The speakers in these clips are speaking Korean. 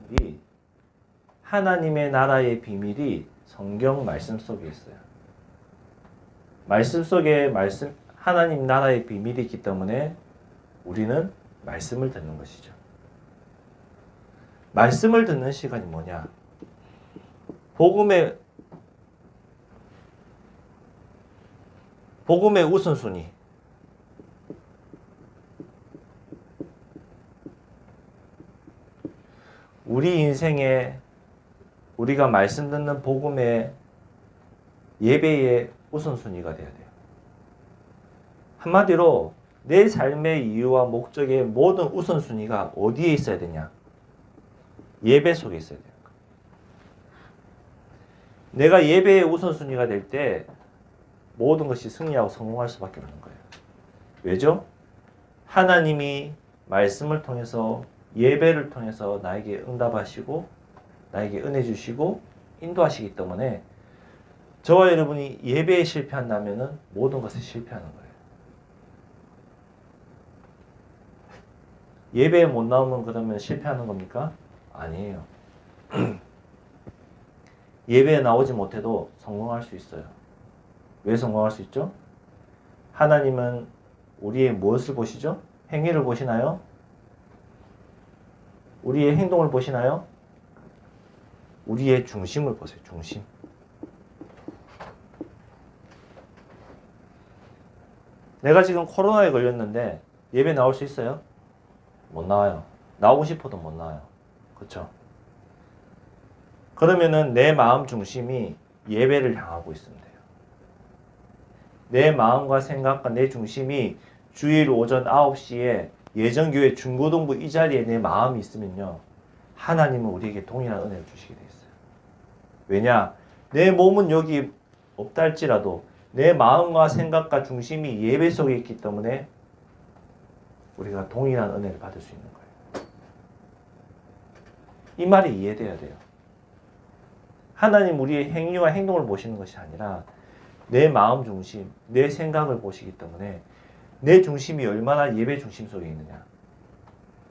비밀이, 하나님의 나라의 비밀이 성경 말씀 속에 있어요. 말씀 속에 하나님 나라의 비밀이 있기 때문에 우리는 말씀을 듣는 것이죠. 말씀을 듣는 시간이 뭐냐? 복음의 우선순위. 우리 인생에 우리가 말씀 듣는 복음의 예배의 우선순위가 되어야 돼요. 한마디로 내 삶의 이유와 목적의 모든 우선순위가 어디에 있어야 되냐? 예배 속에 있어야 돼요. 내가 예배의 우선순위가 될 때 모든 것이 승리하고 성공할 수밖에 없는 거예요. 왜죠? 하나님이 말씀을 통해서, 예배를 통해서 나에게 응답하시고 나에게 은혜 주시고 인도하시기 때문에 저와 여러분이 예배에 실패한다면 모든 것에 실패하는 거예요. 예배에 못 나오면 그러면 실패하는 겁니까? 아니에요. 예배에 나오지 못해도 성공할 수 있어요. 왜 성공할 수 있죠? 하나님은 우리의 무엇을 보시죠? 행위를 보시나요? 우리의 행동을 보시나요? 우리의 중심을 보세요. 중심. 내가 지금 코로나에 걸렸는데 예배 나올 수 있어요? 못 나와요. 나오고 싶어도 못 나와요. 그렇죠? 그러면은 내 마음 중심이 예배를 향하고 있으면 돼요. 내 마음과 생각과 내 중심이 주일 오전 9시에 예정교회 중고등부 이 자리에 내 마음이 있으면요, 하나님은 우리에게 동일한 은혜를 주시게 돼 있어요. 왜냐? 내 몸은 여기 없다 할지라도 내 마음과 생각과 중심이 예배 속에 있기 때문에 우리가 동일한 은혜를 받을 수 있는 거예요. 이 말이 이해돼야 돼요. 하나님 우리의 행위와 행동을 보시는 것이 아니라 내 마음 중심, 내 생각을 보시기 때문에 내 중심이 얼마나 예배 중심 속에 있느냐,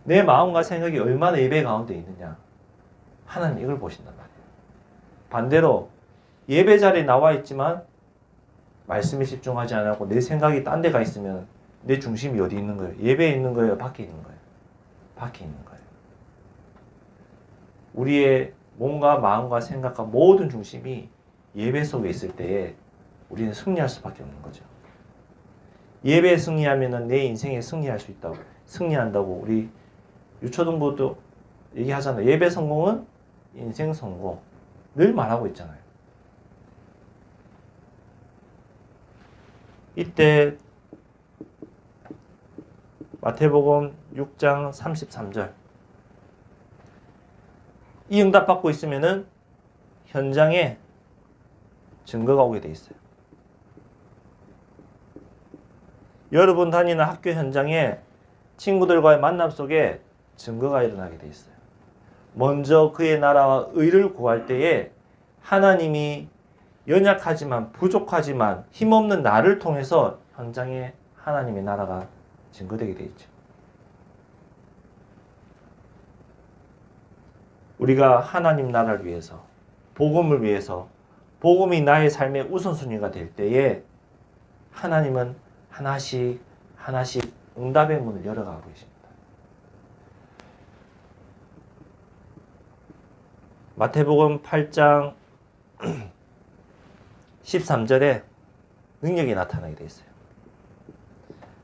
내 마음과 생각이 얼마나 예배 가운데 있느냐, 하나님 이걸 보신단 말이에요. 반대로 예배 자리에 나와 있지만 말씀에 집중하지 않고 내 생각이 딴 데 가 있으면 내 중심이 어디 있는 거예요? 예배에 있는 거예요? 밖에 있는 거예요? 밖에 있는 거예요. 우리의 몸과 마음과 생각과 모든 중심이 예배 속에 있을 때에 우리는 승리할 수밖에 없는 거죠. 예배에 승리하면 내 인생에 승리할 수 있다고, 승리한다고 우리 유초등부도 얘기하잖아요. 예배 성공은 인생 성공. 늘 말하고 있잖아요. 이때 마태복음 6장 33절, 이 응답 받고 있으면은 현장에 증거가 오게 돼 있어요. 여러분 다니는 학교 현장에 친구들과의 만남 속에 증거가 일어나게 돼 있어요. 먼저 그의 나라와 의를 구할 때에 하나님이 연약하지만 부족하지만 힘없는 나를 통해서 현장에 하나님의 나라가 증거되게 돼 있죠. 우리가 하나님 나라를 위해서, 복음을 위해서, 복음이 나의 삶의 우선순위가 될 때에 하나님은 하나씩 하나씩 응답의 문을 열어가고 계십니다. 마태복음 8장 13절에 능력이 나타나게 되어 있어요.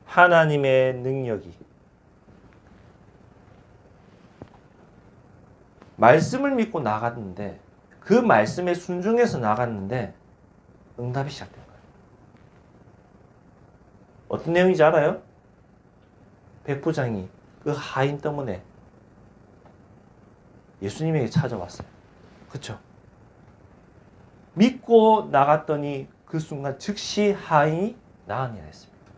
하나님의 능력이, 말씀을 믿고 나갔는데 그 말씀에 순종해서 나갔는데 응답이 시작된 거예요. 어떤 내용인지 알아요? 백부장이 그 하인 때문에 예수님에게 찾아왔어요. 그렇죠? 믿고 나갔더니 그 순간 즉시 하인이 나으니라 했습니다.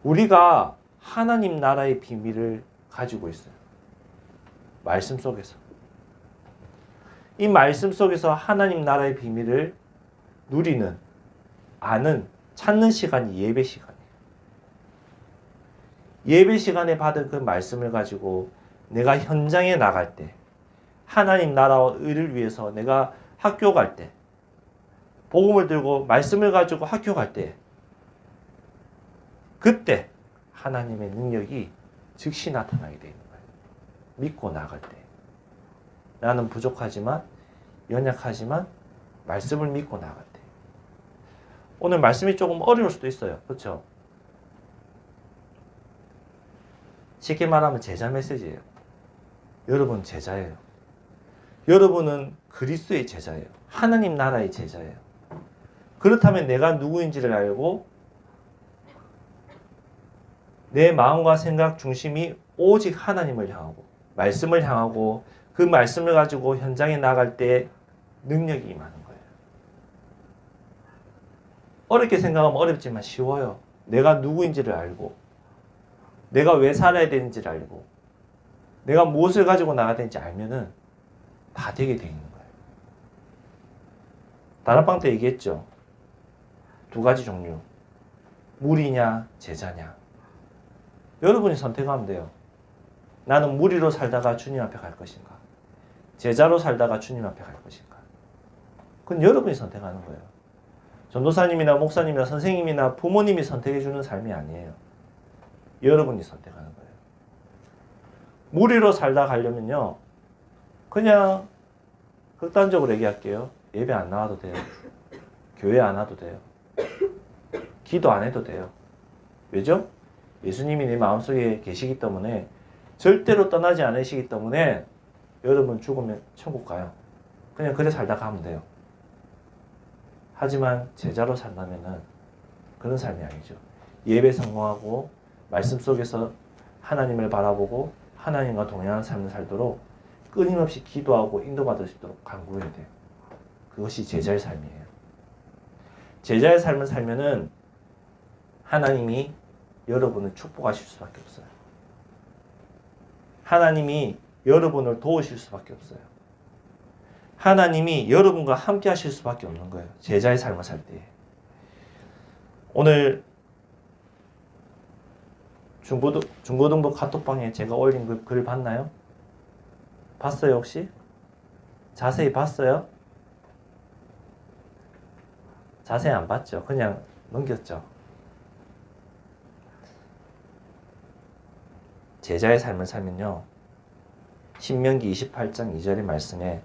우리가 하나님 나라의 비밀을 가지고 있어요. 말씀 속에서. 이 말씀 속에서 하나님 나라의 비밀을 누리는, 아는, 찾는 시간이 예배 시간이에요. 예배 시간에 받은 그 말씀을 가지고 내가 현장에 나갈 때, 하나님 나라와 의를 위해서 내가 학교 갈 때, 복음을 들고 말씀을 가지고 학교 갈 때, 그때 하나님의 능력이 즉시 나타나게 되는 거예요. 믿고 나갈 때. 나는 부족하지만, 연약하지만 말씀을 믿고 나갈 때. 오늘 말씀이 조금 어려울 수도 있어요. 그렇죠? 쉽게 말하면 제자 메시지예요. 여러분 제자예요. 여러분은 그리스도의 제자예요. 하나님 나라의 제자예요. 그렇다면 내가 누구인지를 알고 내 마음과 생각 중심이 오직 하나님을 향하고 말씀을 향하고 그 말씀을 가지고 현장에 나갈 때 능력이 임하는 거예요. 어렵게 생각하면 어렵지만 쉬워요. 내가 누구인지를 알고 내가 왜 살아야 되는지를 알고 내가 무엇을 가지고 나가야 되는지 알면은 다 되게 되어 있는 거예요. 다락방 때 얘기했죠. 두 가지 종류. 무리냐 제자냐. 여러분이 선택하면 돼요. 나는 무리로 살다가 주님 앞에 갈 것인가? 제자로 살다가 주님 앞에 갈 것인가? 그건 여러분이 선택하는 거예요. 전도사님이나 목사님이나 선생님이나 부모님이 선택해 주는 삶이 아니에요. 여러분이 선택하는 거예요. 무리로 살다 가려면요. 그냥 극단적으로 얘기할게요. 예배 안 나와도 돼요. 교회 안 와도 돼요. 기도 안 해도 돼요. 왜죠? 예수님이 내 마음속에 계시기 때문에 절대로 떠나지 않으시기 때문에 여러분 죽으면 천국 가요. 그냥 그래 살다 가면 돼요. 하지만 제자로 산다면은 그런 삶이 아니죠. 예배 성공하고 말씀 속에서 하나님을 바라보고 하나님과 동행하는 삶을 살도록 끊임없이 기도하고 인도받을 수 있도록 간구해야 돼요. 그것이 제자의 삶이에요. 제자의 삶을 살면은 하나님이 여러분을 축복하실 수밖에 없어요. 하나님이 여러분을 도우실 수밖에 없어요. 하나님이 여러분과 함께 하실 수밖에 없는 거예요. 제자의 삶을 살 때. 오늘 중고등부 카톡방에 제가 올린 그 글 봤나요? 봤어요 혹시? 자세히 봤어요? 자세히 안 봤죠? 그냥 넘겼죠? 제자의 삶을 살면요. 신명기 28장 2절의 말씀에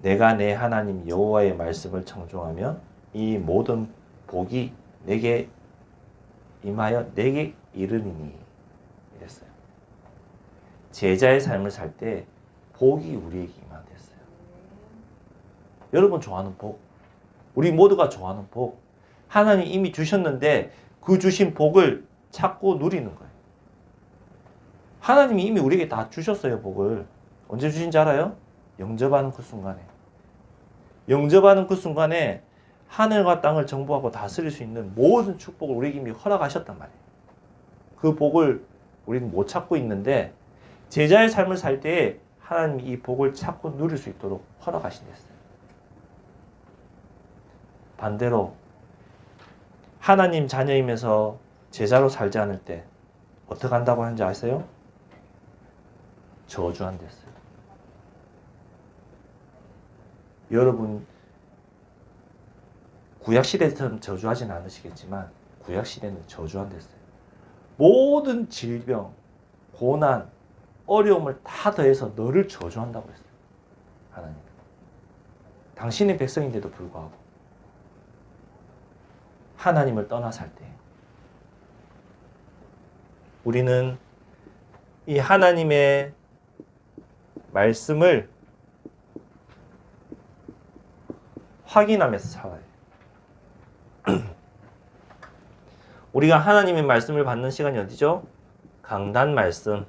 내가 내 하나님 여호와의 말씀을 청종하면 이 모든 복이 내게 임하여 내게 이르리니 이랬어요. 제자의 삶을 살 때 복이 우리에게 임하겠어요. 여러분 좋아하는 복, 우리 모두가 좋아하는 복, 하나님 이미 주셨는데 그 주신 복을 찾고 누리는 거예요. 하나님이 이미 우리에게 다 주셨어요. 복을. 언제 주신지 알아요? 영접하는 그 순간에. 영접하는 그 순간에 하늘과 땅을 정복하고 다스릴 수 있는 모든 축복을 우리에게 이미 허락하셨단 말이에요. 그 복을 우리는 못 찾고 있는데 제자의 삶을 살 때에 하나님이 이 복을 찾고 누릴 수 있도록 허락하신댔어요. 반대로 하나님 자녀이면서 제자로 살지 않을 때 어떻게 한다고 하는지 아세요? 저주한댔어요. 여러분 구약시대처럼 저주하진 않으시겠지만 구약시대는 저주한댔어요. 모든 질병, 고난, 어려움을 다 더해서 너를 저주한다고 했어요. 하나님. 당신의 백성인데도 불구하고 하나님을 떠나 살 때 우리는 이 하나님의 말씀을 확인하면서 살아요. 우리가 하나님의 말씀을 받는 시간이 어디죠? 강단 말씀.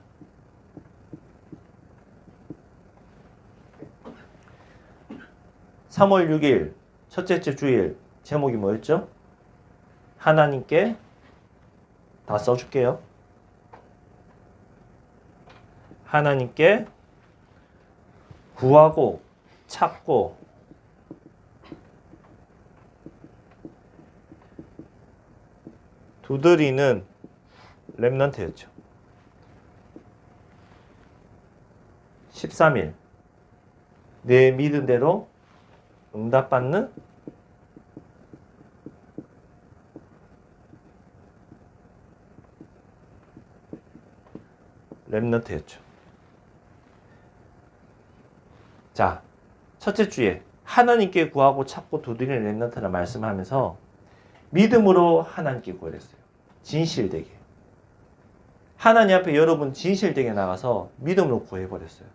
(3월 6일) 첫째 주 주일 제목이 뭐였죠? 하나님께 다 써줄게요. 하나님께 구하고 찾고 두드리는 렘넌트였죠. 13일 내 믿은 대로 응답받는 렘넌트였죠. 자, 첫째 주에 하나님께 구하고 찾고 두드리는 렘넌트라 말씀하면서 믿음으로 하나님께 구했어요. 진실되게. 하나님 앞에 여러분 진실되게 나가서 믿음으로 구해버렸어요.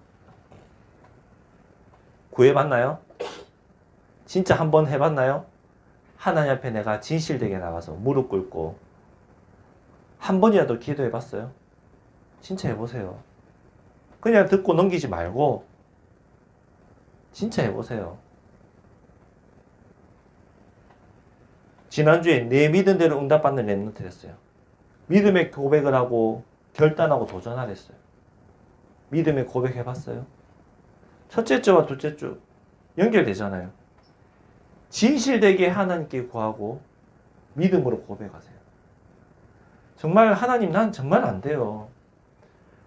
구해봤나요? 진짜 한번 해봤나요? 하나님 앞에 내가 진실되게 나가서 무릎 꿇고 한 번이라도 기도해봤어요? 진짜 해보세요. 그냥 듣고 넘기지 말고 진짜 해보세요. 지난주에 내 믿은 대로 응답받는 렘넌트 했어요. 믿음의 고백을 하고 결단하고 도전하랬어요. 믿음의 고백 해봤어요? 첫째 주와 둘째 주 연결되잖아요. 진실되게 하나님께 구하고 믿음으로 고백하세요. 정말 하나님 난 정말 안 돼요.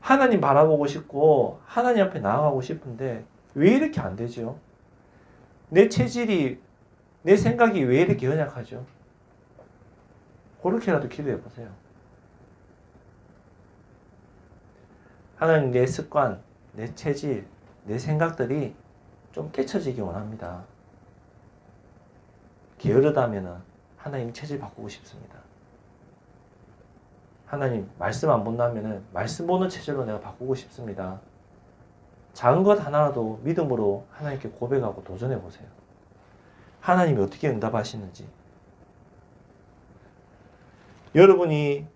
하나님 바라보고 싶고 하나님 앞에 나아가고 싶은데 왜 이렇게 안 되죠? 내 체질이 내 생각이 왜 이렇게 연약하죠? 그렇게라도 기도해 보세요. 하나님 내 습관, 내 체질, 내 생각들이 좀 깨쳐지기 원합니다. 게으르다면 하나님 체질 바꾸고 싶습니다. 하나님 말씀 안 본다면 말씀 보는 체질로 내가 바꾸고 싶습니다. 작은 것 하나라도 믿음으로 하나님께 고백하고 도전해 보세요. 하나님이 어떻게 응답하시는지. 여러분이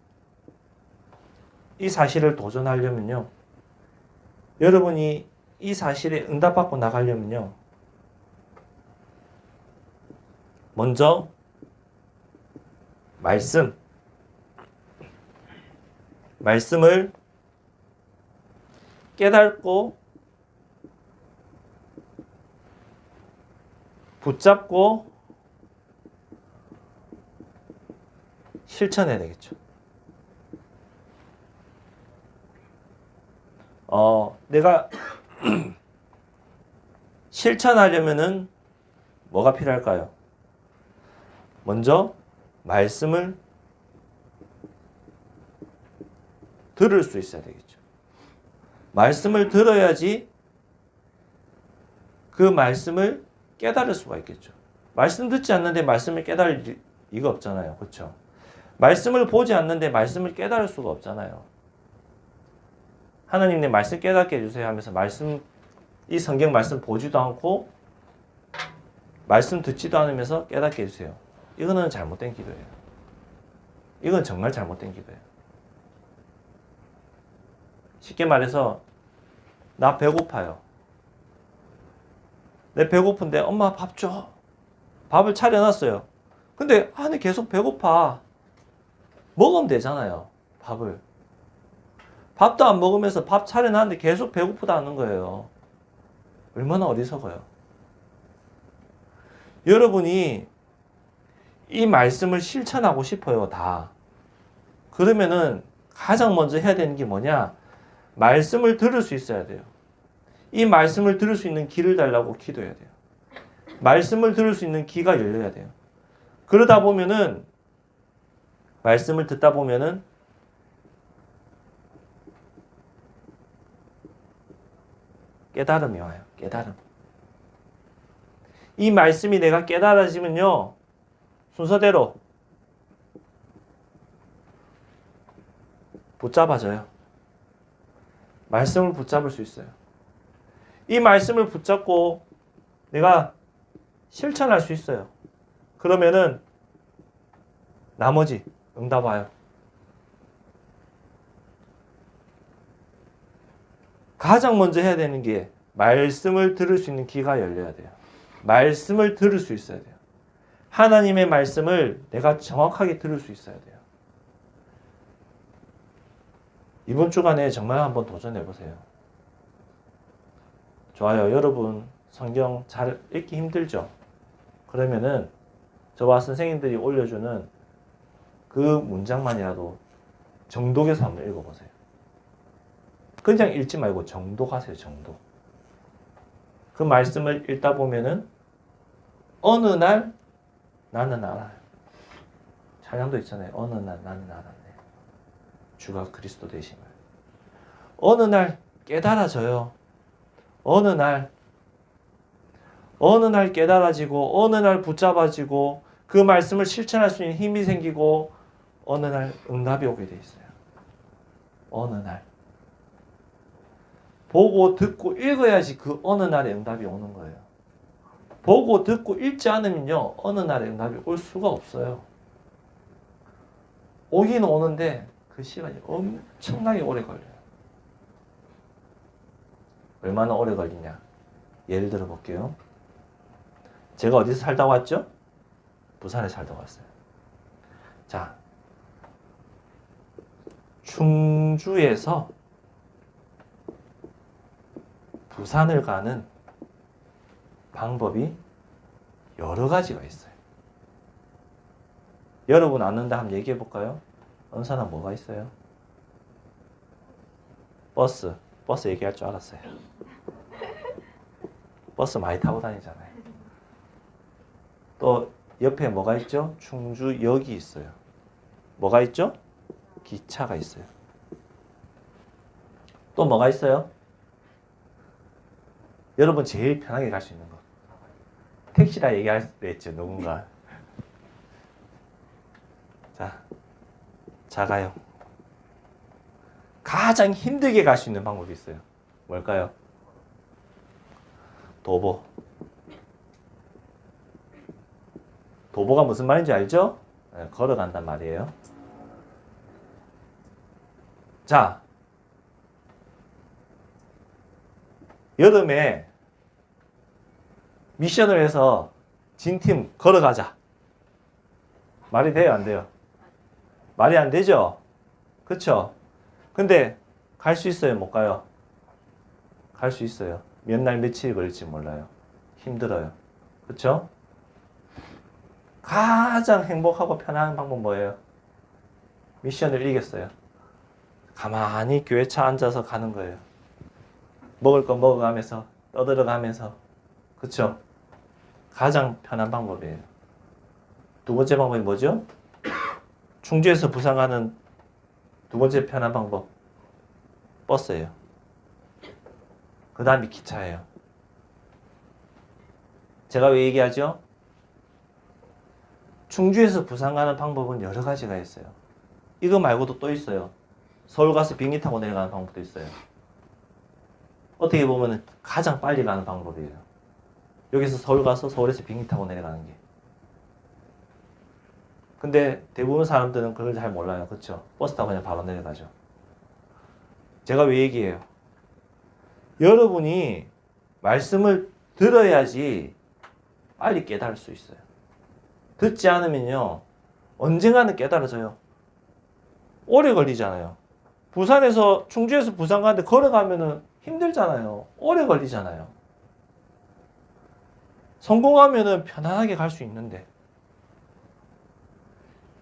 이 사실을 도전하려면요. 여러분이 이 사실에 응답받고 나가려면요. 먼저 말씀을 깨닫고 붙잡고 실천해야 되겠죠. 내가 실천하려면은 뭐가 필요할까요? 먼저 말씀을 들을 수 있어야 되겠죠. 말씀을 들어야지 그 말씀을 깨달을 수가 있겠죠. 말씀 듣지 않는데 말씀을 깨달을 리가 없잖아요. 그렇죠? 말씀을 보지 않는데 말씀을 깨달을 수가 없잖아요. 하나님 내 말씀 깨닫게 해주세요 하면서 이 성경 말씀 보지도 않고 말씀 듣지도 않으면서 깨닫게 해주세요. 이거는 잘못된 기도예요. 이건 정말 잘못된 기도예요. 쉽게 말해서 나 배고파요. 내 배고픈데 엄마 밥 줘. 밥을 차려놨어요. 근데 아니 계속 배고파. 먹으면 되잖아요. 밥을. 밥도 안 먹으면서 밥 차려놨는데 계속 배고프다는 거예요. 얼마나 어리석어요. 여러분이 이 말씀을 실천하고 싶어요. 다. 그러면은 가장 먼저 해야 되는 게 뭐냐? 말씀을 들을 수 있어야 돼요. 이 말씀을 들을 수 있는 귀를 달라고 기도해야 돼요. 말씀을 들을 수 있는 귀가 열려야 돼요. 그러다 보면은 말씀을 듣다 보면은 깨달음이 와요. 깨달음. 이 말씀이 내가 깨달아지면요. 순서대로 붙잡아져요. 말씀을 붙잡을 수 있어요. 이 말씀을 붙잡고 내가 실천할 수 있어요. 그러면은 나머지 응답 와요. 가장 먼저 해야 되는 게 말씀을 들을 수 있는 귀가 열려야 돼요. 말씀을 들을 수 있어야 돼요. 하나님의 말씀을 내가 정확하게 들을 수 있어야 돼요. 이번 주간에 정말 한번 도전해 보세요. 좋아요. 여러분 성경 잘 읽기 힘들죠? 그러면은 저와 선생님들이 올려주는 그 문장만이라도 정독해서 한번 읽어보세요. 그냥 읽지 말고 정독하세요. 정독. 그 말씀을 읽다 보면은 어느 날 나는 알아요. 찬양도 있잖아요. 어느 날 나는 알았네. 주가 그리스도 되심을. 어느 날 깨달아져요. 어느 날 깨달아지고 어느 날 붙잡아지고 그 말씀을 실천할 수 있는 힘이 생기고 어느 날 응답이 오게 돼 있어요. 어느 날. 보고 듣고 읽어야지 그 어느 날에 응답이 오는 거예요. 보고 듣고 읽지 않으면요. 어느 날에 응답이 올 수가 없어요. 오긴 오는데 그 시간이 엄청나게 오래 걸려요. 얼마나 오래 걸리냐. 예를 들어 볼게요. 제가 어디서 살다 왔죠? 부산에 살다 왔어요. 자, 충주에서 부산을 가는 방법이 여러 가지가 있어요. 여러분 아는데 한번 얘기해 볼까요? 어느 사람 뭐가 있어요? 버스 얘기할 줄 알았어요. 버스 많이 타고 다니잖아요. 또 옆에 뭐가 있죠? 충주역이 있어요. 뭐가 있죠? 기차가 있어요. 또 뭐가 있어요? 여러분 제일 편하게 갈 수 있는 거. 택시라 얘기할 때 있죠, 누군가. 자가요. 가장 힘들게 갈 수 있는 방법이 있어요. 뭘까요? 도보. 도보가 무슨 말인지 알죠? 네, 걸어간단 말이에요. 자, 여름에 미션을 해서 진팀 걸어가자. 말이 돼요, 안 돼요? 말이 안 되죠? 그쵸? 근데 갈 수 있어요, 못 가요? 갈 수 있어요. 몇 날 며칠 걸릴지 몰라요. 힘들어요. 그쵸? 가장 행복하고 편안한 방법 뭐예요? 미션을 이겼어요. 가만히 교회차 앉아서 가는 거예요. 먹을 거 먹어가면서 떠들어가면서. 그쵸? 가장 편한 방법이에요. 두 번째 방법이 뭐죠? 충주에서 부산 가는 두 번째 편한 방법. 버스예요. 그 다음이 기차예요. 제가 왜 얘기하죠? 충주에서 부산 가는 방법은 여러 가지가 있어요. 이거 말고도 또 있어요. 서울 가서 비행기 타고 내려가는 방법도 있어요. 어떻게 보면 가장 빨리 가는 방법이에요. 여기서 서울 가서 서울에서 비행기 타고 내려가는 게. 근데 대부분 사람들은 그걸 잘 몰라요. 그렇죠? 버스 타고 그냥 바로 내려가죠. 제가 왜 얘기해요? 여러분이 말씀을 들어야지 빨리 깨달을 수 있어요. 듣지 않으면요. 언젠가는 깨달아져요. 오래 걸리잖아요. 부산에서 충주에서 부산 가는데 걸어가면은 힘들잖아요. 오래 걸리잖아요. 성공하면은 편안하게 갈 수 있는데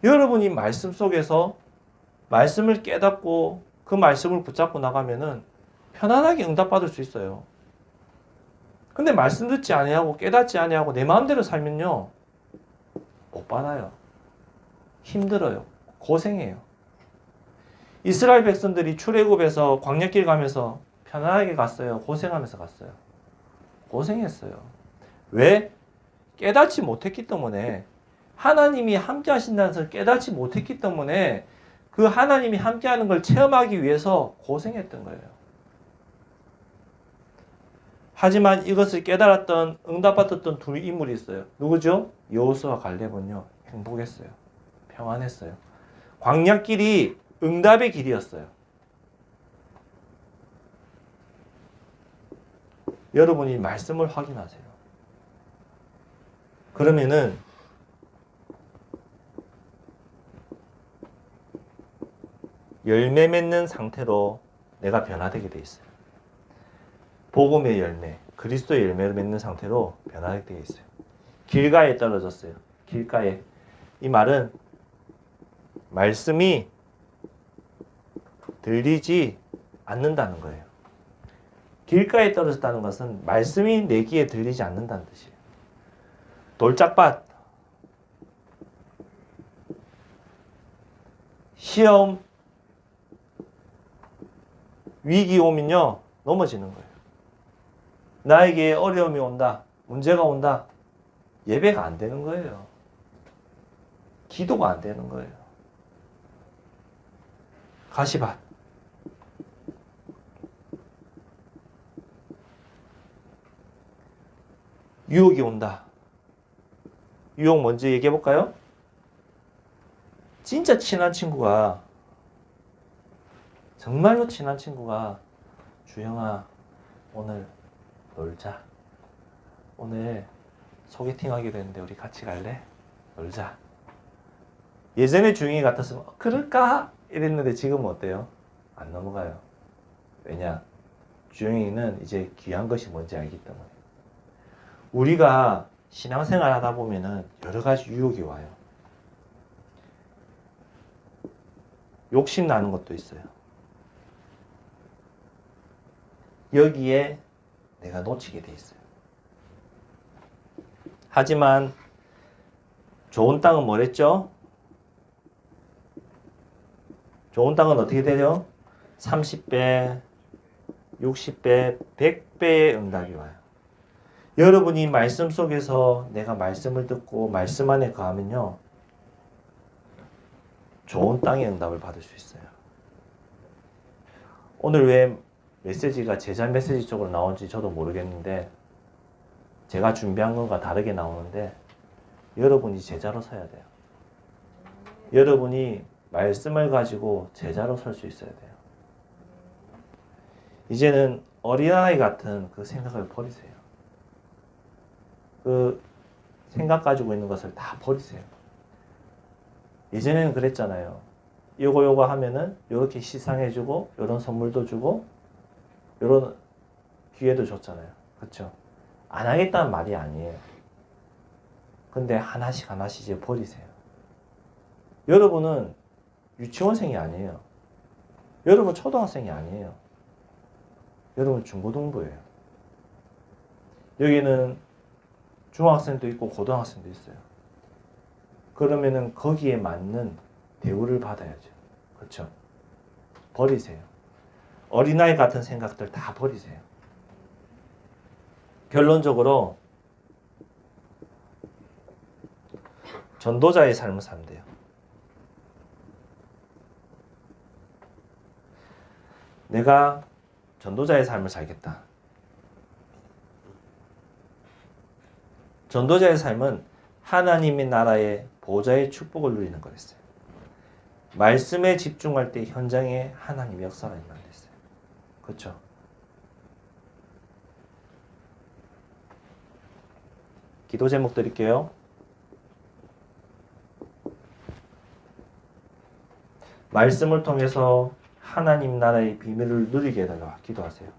여러분이 말씀 속에서 말씀을 깨닫고 그 말씀을 붙잡고 나가면은 편안하게 응답받을 수 있어요. 근데 말씀 듣지 아니하고 깨닫지 아니하고 내 마음대로 살면요. 못 받아요. 힘들어요. 고생해요. 이스라엘 백성들이 출애굽에서 광야길 가면서 편안하게 갔어요. 고생하면서 갔어요. 고생했어요. 왜? 깨닫지 못했기 때문에. 하나님이 함께 하신다는 것을 깨닫지 못했기 때문에 그 하나님이 함께 하는 걸 체험하기 위해서 고생했던 거예요. 하지만 이것을 깨달았던 응답받았던 두 인물이 있어요. 누구죠? 여호수아와 갈렙은요. 행복했어요. 평안했어요. 광야길이 응답의 길이었어요. 여러분이 말씀을 확인하세요. 그러면은 열매 맺는 상태로 내가 변화되게 돼 있어요. 복음의 열매, 그리스도의 열매를 맺는 상태로 변화되게 돼 있어요. 길가에 떨어졌어요. 길가에. 이 말은 말씀이 들리지 않는다는 거예요. 길가에 떨어졌다는 것은 말씀이 내 귀에 들리지 않는다는 뜻이에요. 돌짝밭. 시험 위기 오면요 넘어지는 거예요. 나에게 어려움이 온다, 문제가 온다, 예배가 안 되는 거예요. 기도가 안 되는 거예요. 가시밭. 유혹이 온다. 유혹 먼저 얘기해 볼까요? 진짜 친한 친구가, 정말로 친한 친구가, 주영아 오늘 놀자. 오늘 소개팅 하기로 했는데 우리 같이 갈래? 놀자. 예전에 주영이 같았으면 그럴까? 이랬는데 지금은 어때요? 안 넘어가요. 왜냐? 주영이는 이제 귀한 것이 뭔지 알기 때문에. 우리가 신앙생활 하다 보면은 여러 가지 유혹이 와요. 욕심 나는 것도 있어요. 여기에 내가 놓치게 돼 있어요. 하지만 좋은 땅은 뭐랬죠? 좋은 땅은 어떻게 되죠? 30배, 60배, 100배의 응답이 와요. 여러분이 말씀 속에서 내가 말씀을 듣고 말씀 안에 거하면요, 좋은 땅의 응답을 받을 수 있어요. 오늘 왜 메시지가 제자 메시지 쪽으로 나온지 저도 모르겠는데 제가 준비한 것과 다르게 나오는데 여러분이 제자로 서야 돼요. 여러분이 말씀을 가지고 제자로 설 수 있어야 돼요. 이제는 어린아이 같은 그 생각을 버리세요. 그 생각 가지고 있는 것을 다 버리세요. 예전에는 그랬잖아요. 요거 하면은 요렇게 시상해주고 요런 선물도 주고 요런 기회도 줬잖아요. 그렇죠? 안 하겠다는 말이 아니에요. 근데 하나씩 이제 버리세요. 여러분은 유치원생이 아니에요. 여러분 초등학생이 아니에요. 여러분 중고등부예요. 여기는 중학생도 있고 고등학생도 있어요. 그러면은 거기에 맞는 대우를 받아야죠. 그렇죠? 버리세요. 어린아이 같은 생각들 다 버리세요. 결론적으로 전도자의 삶을 살면 돼요. 내가 전도자의 삶을 살겠다. 전도자의 삶은 하나님의 나라의 보좌의 축복을 누리는 거였어요. 말씀에 집중할 때 현장에 하나님의 역사가 임한댔어요. 그렇죠? 기도 제목 드릴게요. 말씀을 통해서 하나님 나라의 비밀을 누리게 해달라 기도하세요.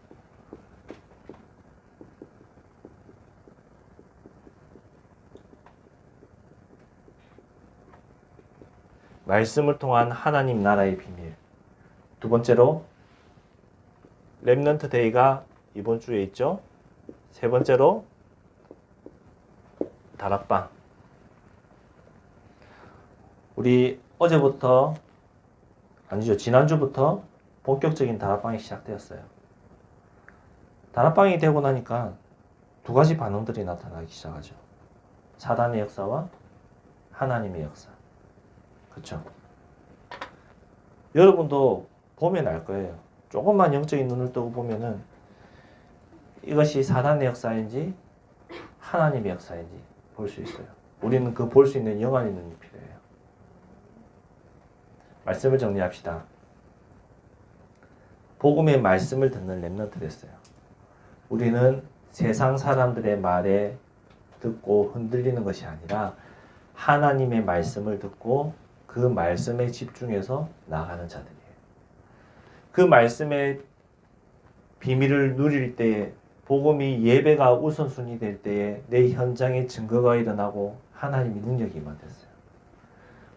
말씀을 통한 하나님 나라의 비밀. 두 번째로 렘넌트 데이가 이번 주에 있죠. 세 번째로 다락방. 우리 어제부터 아니죠. 지난주부터 본격적인 다락방이 시작되었어요. 다락방이 되고 나니까 두 가지 반응들이 나타나기 시작하죠. 사단의 역사와 하나님의 역사. 그렇죠? 여러분도 보면 알 거예요. 조금만 영적인 눈을 뜨고 보면은 이것이 사단의 역사인지 하나님의 역사인지 볼 수 있어요. 우리는 그 볼 수 있는 영안의 눈이 필요해요. 말씀을 정리합시다. 복음의 말씀을 듣는 렘넌트 됐어요. 우리는 세상 사람들의 말에 듣고 흔들리는 것이 아니라 하나님의 말씀을 듣고 그 말씀에 집중해서 나가는 자들이에요. 그 말씀의 비밀을 누릴 때에 복음이 예배가 우선순위 될 때에 내 현장에 증거가 일어나고 하나님의 능력이 임한댔어요.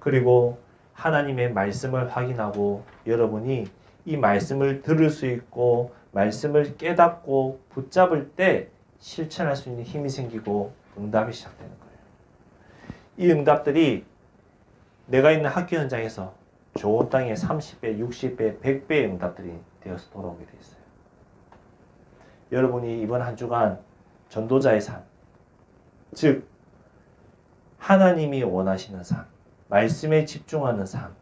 그리고 하나님의 말씀을 확인하고 여러분이 이 말씀을 들을 수 있고 말씀을 깨닫고 붙잡을 때 실천할 수 있는 힘이 생기고 응답이 시작되는 거예요. 이 응답들이 내가 있는 학교 현장에서 좋은 땅에 30배, 60배, 100배의 응답들이 되어서 돌아오게 돼 있어요. 여러분이 이번 한 주간 전도자의 삶, 즉 하나님이 원하시는 삶, 말씀에 집중하는 삶,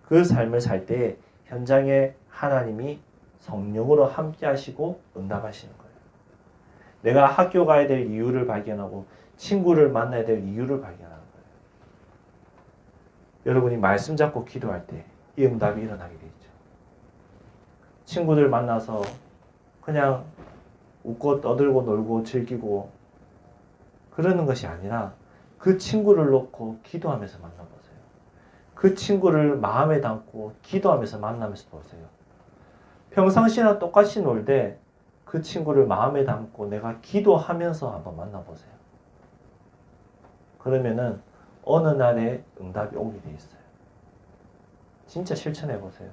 그 삶을 살 때에 현장에 하나님이 성령으로 함께 하시고 응답하시는 거예요. 내가 학교 가야 될 이유를 발견하고 친구를 만나야 될 이유를 발견하는 거예요. 여러분이 말씀 잡고 기도할 때 이 응답이 일어나게 되죠. 친구들 만나서 그냥 웃고 떠들고 놀고 즐기고 그러는 것이 아니라 그 친구를 놓고 기도하면서 만나보세요. 그 친구를 마음에 담고 기도하면서 만나면서 보세요. 평상시나 똑같이 놀 때 그 친구를 마음에 담고 내가 기도하면서 한번 만나보세요. 그러면은 어느 날에 응답이 오게 돼 있어요. 진짜 실천해 보세요.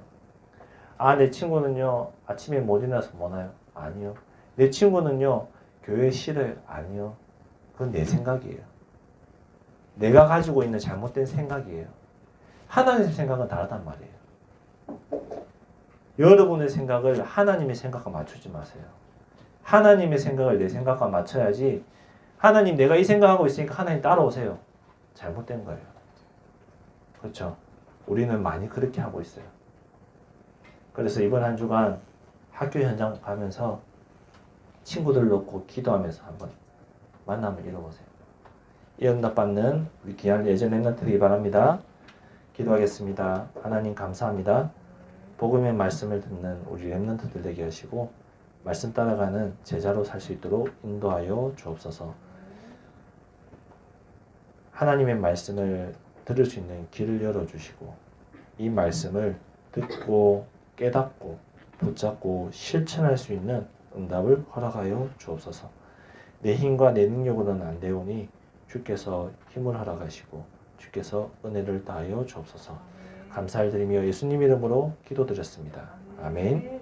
아, 내 친구는요 아침에 못 일어나서 뭐 하나요? 아니요. 내 친구는요 교회 싫어요? 아니요. 그건 내 생각이에요. 내가 가지고 있는 잘못된 생각이에요. 하나님의 생각은 다르단 말이에요. 여러분의 생각을 하나님의 생각과 맞추지 마세요. 하나님의 생각을 내 생각과 맞춰야지. 하나님 내가 이 생각하고 있으니까 하나님 따라오세요. 잘못된 거예요. 그렇죠? 우리는 많이 그렇게 하고 있어요. 그래서 이번 한 주간 학교 현장 가면서 친구들 놓고 기도하면서 한번 만남을 이뤄보세요. 이 응답 받는 우리 귀한 예전 렘넌트 되기 바랍니다. 기도하겠습니다. 하나님 감사합니다. 복음의 말씀을 듣는 우리 렘넌트들 되게 하시고 말씀 따라가는 제자로 살 수 있도록 인도하여 주옵소서. 하나님의 말씀을 들을 수 있는 길을 열어주시고 이 말씀을 듣고 깨닫고 붙잡고 실천할 수 있는 응답을 허락하여 주옵소서. 내 힘과 내 능력으로는 안 되오니 주께서 힘을 허락하시고 주께서 은혜를 다하여 주옵소서. 감사를 드리며 예수님 이름으로 기도드렸습니다. 아멘.